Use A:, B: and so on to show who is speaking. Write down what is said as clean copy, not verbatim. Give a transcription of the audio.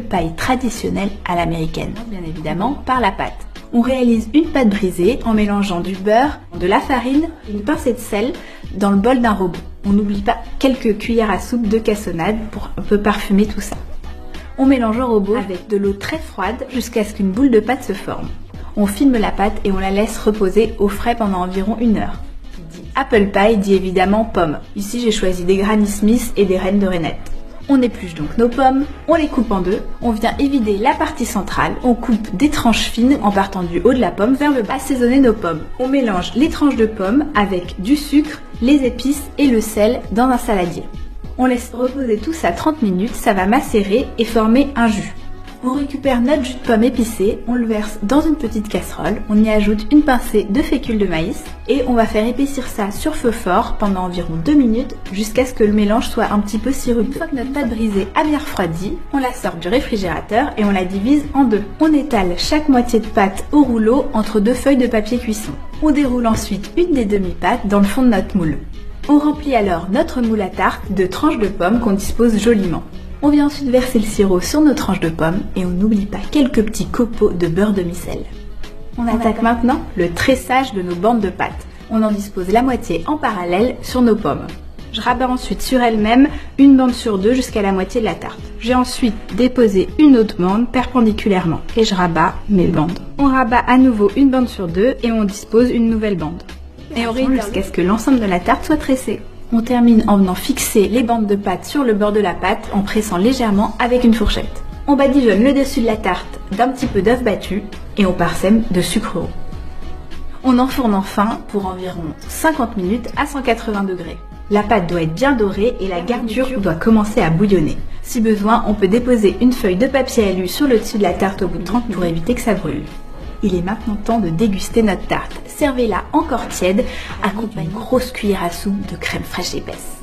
A: paille traditionnelle à l'américaine, bien évidemment par la pâte. On réalise une pâte brisée en mélangeant du beurre, de la farine et une pincée de sel dans le bol d'un robot. On n'oublie pas quelques cuillères à soupe de cassonade pour un peu parfumer tout ça. On mélange au robot avec de l'eau très froide jusqu'à ce qu'une boule de pâte se forme. On filme la pâte et on la laisse reposer au frais pendant environ 1 heure. Qui dit apple pie dit évidemment pomme. Ici j'ai choisi des Granny Smith et des Reines de Reinette. On épluche donc nos pommes, on les coupe en deux, on vient évider la partie centrale, on coupe des tranches fines en partant du haut de la pomme vers le bas. Assaisonner nos pommes. On mélange les tranches de pommes avec du sucre, les épices et le sel dans un saladier. On laisse reposer tout ça 30 minutes, ça va macérer et former un jus. On récupère notre jus de pomme épicé, on le verse dans une petite casserole, on y ajoute une pincée de fécule de maïs et on va faire épaissir ça sur feu fort pendant environ 2 minutes jusqu'à ce que le mélange soit un petit peu sirupeux. Une fois que notre pâte brisée a bien refroidi, on la sort du réfrigérateur et on la divise en deux. On étale chaque moitié de pâte au rouleau entre 2 feuilles de papier cuisson. On déroule ensuite une des demi-pâtes dans le fond de notre moule. On remplit alors notre moule à tarte de tranches de pommes qu'on dispose joliment. On vient ensuite verser le sirop sur nos tranches de pommes et on n'oublie pas quelques petits copeaux de beurre demi-sel. On attaque maintenant le tressage de nos bandes de pâte. On en dispose la moitié en parallèle sur nos pommes. Je rabats ensuite sur elles-mêmes une bande sur 2 jusqu'à la moitié de la tarte. J'ai ensuite déposé une autre bande perpendiculairement et je rabats mes bandes. On rabat à nouveau une bande sur 2 et on dispose une nouvelle bande. Et on réduit jusqu'à ce que l'ensemble de la tarte soit tressée. On termine en venant fixer les bandes de pâte sur le bord de la pâte en pressant légèrement avec une fourchette. On badigeonne le dessus de la tarte d'un petit peu d'œuf battu et on parsème de sucre roux. On enfourne enfin pour environ 50 minutes à 180 degrés. La pâte doit être bien dorée et la garniture doit commencer à bouillonner. Si besoin, on peut déposer une feuille de papier alu sur le dessus de la tarte au bout de 30 minutes pour éviter que ça brûle. Il est maintenant temps de déguster notre tarte. Servez-la encore tiède, accompagnée d'une grosse cuillère à soupe de crème fraîche épaisse.